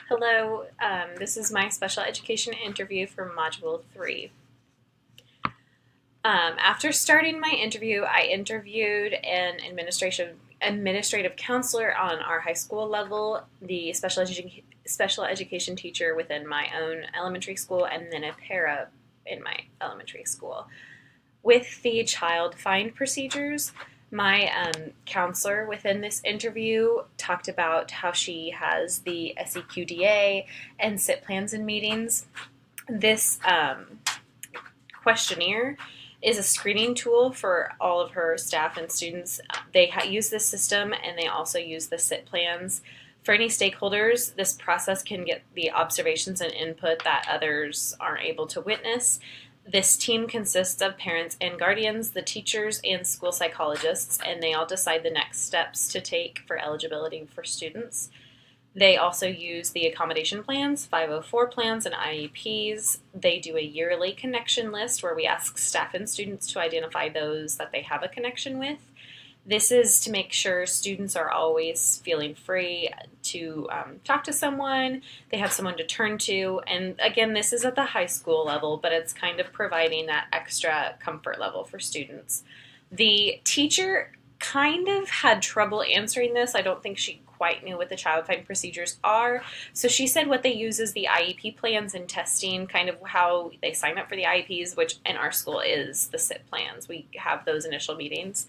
Hello, this is my special education interview for Module 3. After starting my interview, I interviewed an administrative counselor on our high school level, the special education teacher within my own elementary school, and then a para in my elementary school. With the child find procedures, my counselor within this interview talked about how she has the SEQDA and SIT plans and meetings. This questionnaire is a screening tool for all of her staff and students. They use this system and they also use the SIT plans. For any stakeholders, this process can get the observations and input that others aren't able to witness. This team consists of parents and guardians, the teachers, and school psychologists, and they all decide the next steps to take for eligibility for students. They also use the accommodation plans, 504 plans, and IEPs. They do a yearly connection list where we ask staff and students to identify those that they have a connection with. This is to make sure students are always feeling free to talk to someone, they have someone to turn to, and again, this is at the high school level, but it's kind of providing that extra comfort level for students. The teacher kind of had trouble answering this. I don't think she quite knew what the child find procedures are. So she said what they use is the IEP plans and testing, kind of how they sign up for the IEPs, which in our school is the SIT plans. We have those initial meetings.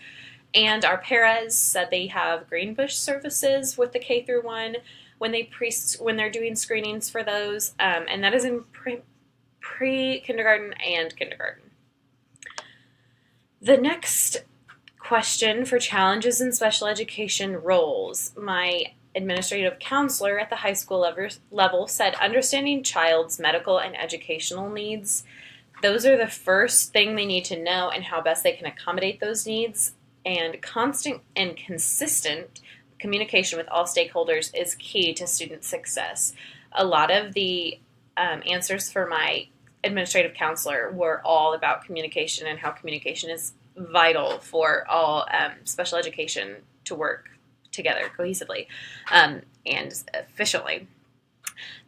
And our paras said they have Greenbush services with the K through 1 when they're doing screenings for those, and that is in pre-kindergarten and kindergarten. The next question for challenges in special education roles. My administrative counselor at the high school level said understanding child's medical and educational needs. Those are the first thing they need to know and how best they can accommodate those needs. And constant and consistent communication with all stakeholders is key to student success. A lot of the answers for my administrative counselor were all about communication and how communication is vital for all special education to work together cohesively and efficiently.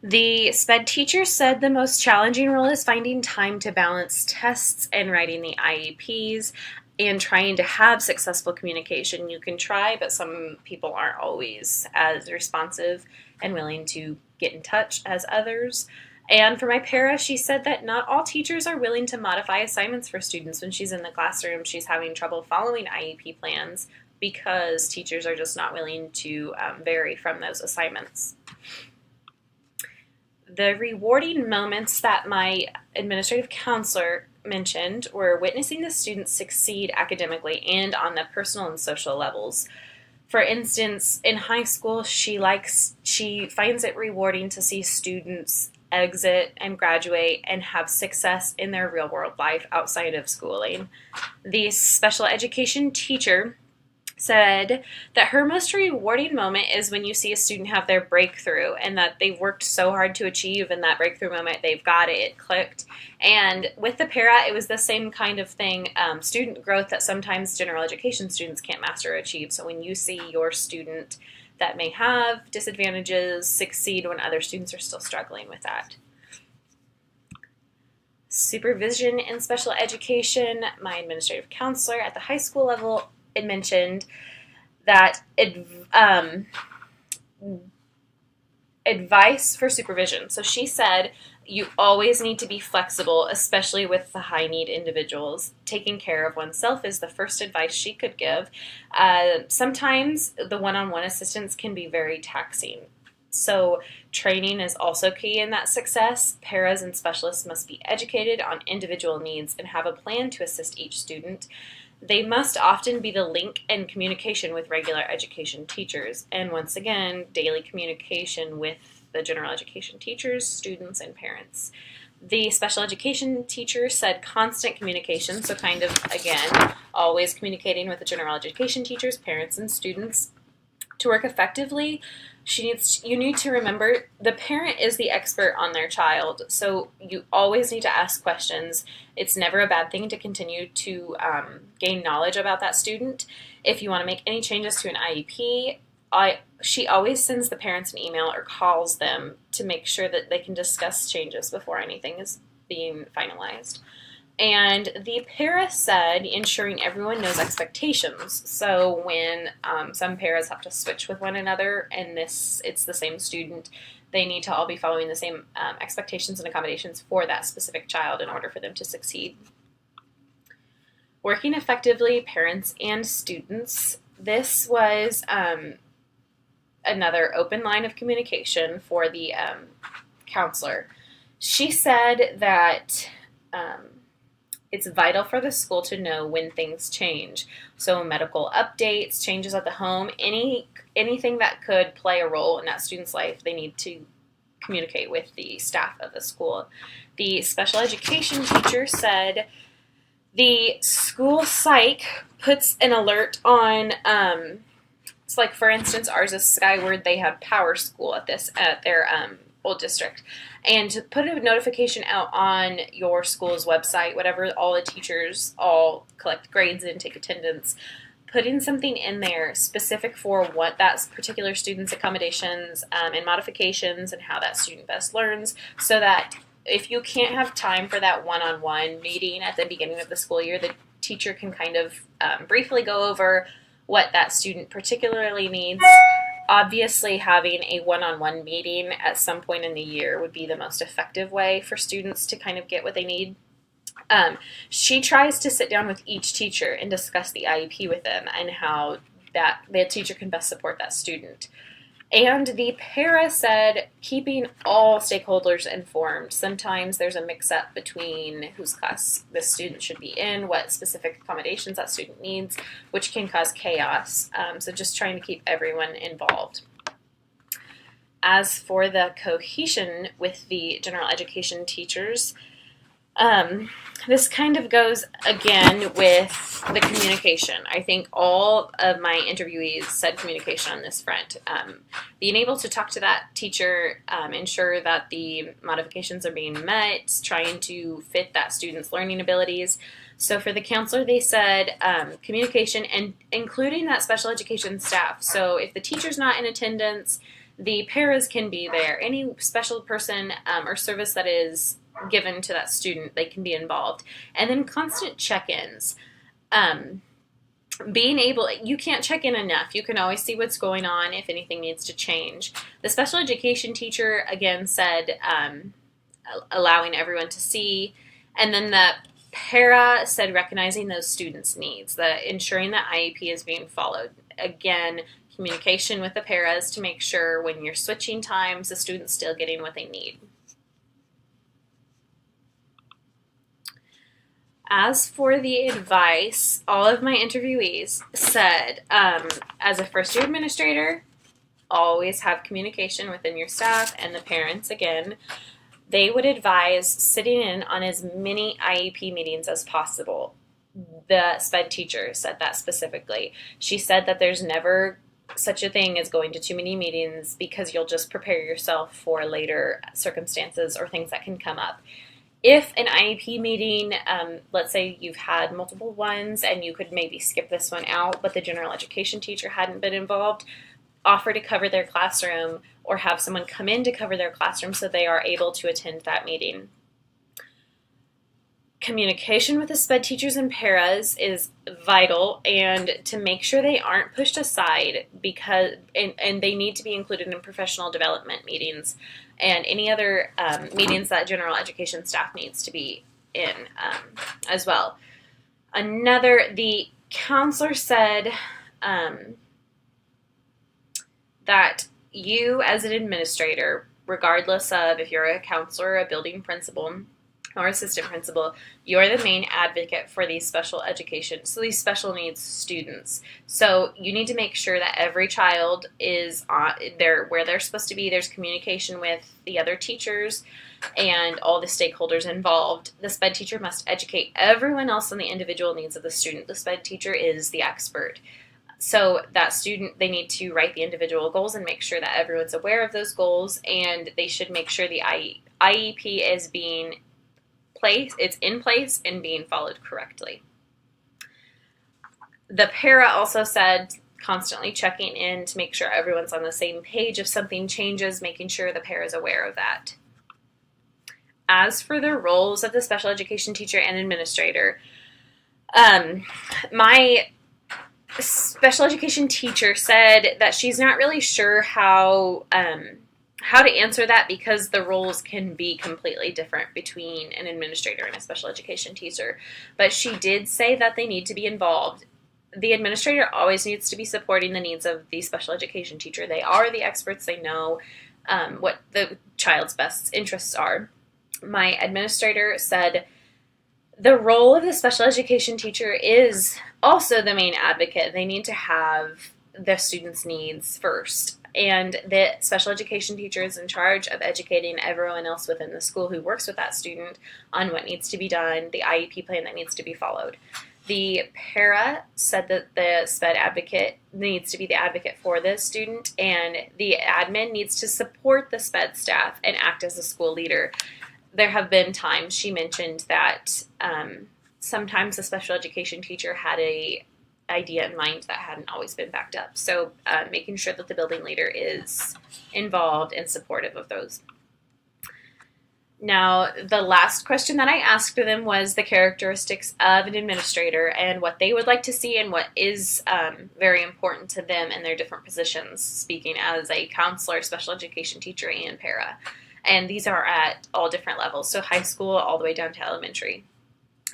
The SPED teacher said the most challenging role is finding time to balance tests and writing the IEPs and trying to have successful communication. You can try, but some people aren't always as responsive and willing to get in touch as others. And for my para, she said that not all teachers are willing to modify assignments for students when she's in the classroom. She's having trouble following IEP plans because teachers are just not willing to vary from those assignments. The rewarding moments that my administrative counselor mentioned were witnessing the students succeed academically and on the personal and social levels. For instance, in high school, she finds it rewarding to see students exit and graduate and have success in their real world life outside of schooling. The special education teacher said that her most rewarding moment is when you see a student have their breakthrough and that they've worked so hard to achieve, and that breakthrough moment they've got it, it clicked. And with the para, it was the same kind of thing, student growth that sometimes general education students can't master or achieve. So when you see your student that may have disadvantages succeed when other students are still struggling with that. Supervision in special education, my administrative counselor at the high school level it mentioned that advice for supervision. So she said you always need to be flexible, especially with the high need individuals. Taking care of oneself is the first advice she could give. Sometimes the one-on-one assistance can be very taxing. So training is also key in that success. Paras and specialists must be educated on individual needs and have a plan to assist each student. They must often be the link and communication with regular education teachers. And once again, daily communication with the general education teachers, students, and parents. The special education teacher said constant communication, so kind of, again, always communicating with the general education teachers, parents, and students. To work effectively, you need to remember the parent is the expert on their child, so you always need to ask questions. It's never a bad thing to continue to gain knowledge about that student. If you want to make any changes to an IEP, she always sends the parents an email or calls them to make sure that they can discuss changes before anything is being finalized. And the para said ensuring everyone knows expectations. So when some paras have to switch with one another and it's the same student, they need to all be following the same expectations and accommodations for that specific child in order for them to succeed. Working effectively, parents and students. This was another open line of communication for the counselor. She said that it's vital for the school to know when things change. So medical updates, changes at the home, anything that could play a role in that student's life, they need to communicate with the staff of the school. The special education teacher said the school psych puts an alert on, it's like, for instance, ours is Skyward. They have Power School at their old district. And to put a notification out on your school's website, whatever, all the teachers all collect grades and take attendance, putting something in there specific for what that particular student's accommodations and modifications and how that student best learns, so that if you can't have time for that one-on-one meeting at the beginning of the school year, the teacher can kind of briefly go over what that student particularly needs. Obviously, having a one-on-one meeting at some point in the year would be the most effective way for students to kind of get what they need. She tries to sit down with each teacher and discuss the IEP with them and how that the teacher can best support that student. And the para said keeping all stakeholders informed. Sometimes there's a mix-up between whose class the student should be in, what specific accommodations that student needs, which can cause chaos. So just trying to keep everyone involved. As for the cohesion with the general education teachers, this kind of goes again with the communication. I think all of my interviewees said communication on this front. Being able to talk to that teacher, ensure that the modifications are being met, trying to fit that student's learning abilities. So for the counselor, they said communication and including that special education staff. So if the teacher's not in attendance, the paras can be there. Any special person or service that is given to that student, they can be involved. And then constant check-ins. Being able, you can't check in enough. You can always see what's going on if anything needs to change. The special education teacher, again, said allowing everyone to see. And then the para said recognizing those students' needs, ensuring that IEP is being followed. Again, communication with the paras to make sure when you're switching times, the student's still getting what they need. As for the advice, all of my interviewees said, as a first-year administrator, always have communication within your staff and the parents. Again, they would advise sitting in on as many IEP meetings as possible. The SPED teacher said that specifically. She said that there's never such a thing as going to too many meetings because you'll just prepare yourself for later circumstances or things that can come up. If an IEP meeting, let's say you've had multiple ones and you could maybe skip this one out, but the general education teacher hadn't been involved, offer to cover their classroom or have someone come in to cover their classroom so they are able to attend that meeting. Communication with the SPED teachers and paras is vital, and to make sure they aren't pushed aside because and they need to be included in professional development meetings and any other meetings that general education staff needs to be in as well. The counselor said that you as an administrator, regardless of if you're a counselor, a building principal, or assistant principal, you're the main advocate for these special education, so these special needs students. So you need to make sure that every child is where they're supposed to be. There's communication with the other teachers and all the stakeholders involved. The SPED teacher must educate everyone else on the individual needs of the student. The SPED teacher is the expert. So that student, they need to write the individual goals and make sure that everyone's aware of those goals, and they should make sure the IEP is it's in place and being followed correctly. The para also said constantly checking in to make sure everyone's on the same page. If something changes, making sure the para is aware of that. As for the roles of the special education teacher and administrator, my special education teacher said that she's not really sure how to answer that because the roles can be completely different between an administrator and a special education teacher. But she did say that they need to be involved. The administrator always needs to be supporting the needs of the special education teacher. They are the experts. They know what the child's best interests are. My administrator said the role of the special education teacher is also the main advocate. They need to have the students' needs first. And the special education teacher is in charge of educating everyone else within the school who works with that student on what needs to be done, the IEP plan that needs to be followed. The para said that the SPED advocate needs to be the advocate for the student, and the admin needs to support the SPED staff and act as a school leader. There have been times she mentioned that sometimes the special education teacher had a idea in mind that hadn't always been backed up. So making sure that the building leader is involved and supportive of those. Now, the last question that I asked them was the characteristics of an administrator and what they would like to see and what is very important to them in their different positions, speaking as a counselor, special education teacher, and para. And these are at all different levels, so high school all the way down to elementary.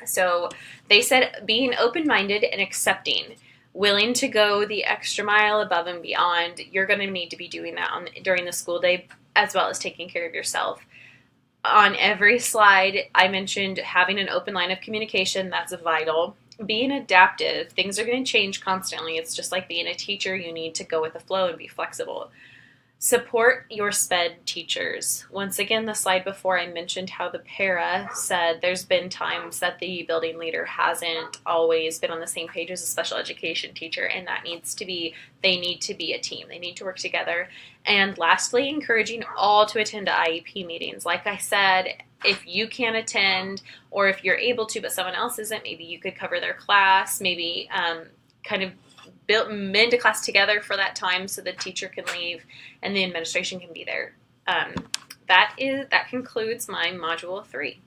So they said being open-minded and accepting, willing to go the extra mile above and beyond. You're going to need to be doing that during the school day, as well as taking care of yourself. On every slide, I mentioned having an open line of communication. That's vital. Being adaptive. Things are going to change constantly. It's just like being a teacher. You need to go with the flow and be flexible. Support your SPED teachers. Once again, the slide before I mentioned how the para said there's been times that the building leader hasn't always been on the same page as a special education teacher, and that needs to be, they need to be a team. They need to work together. And lastly, encouraging all to attend IEP meetings. Like I said, if you can't attend, or if you're able to but someone else isn't, maybe you could cover their class, maybe kind of mend a class together for that time so the teacher can leave and the administration can be there. That concludes my Module 3.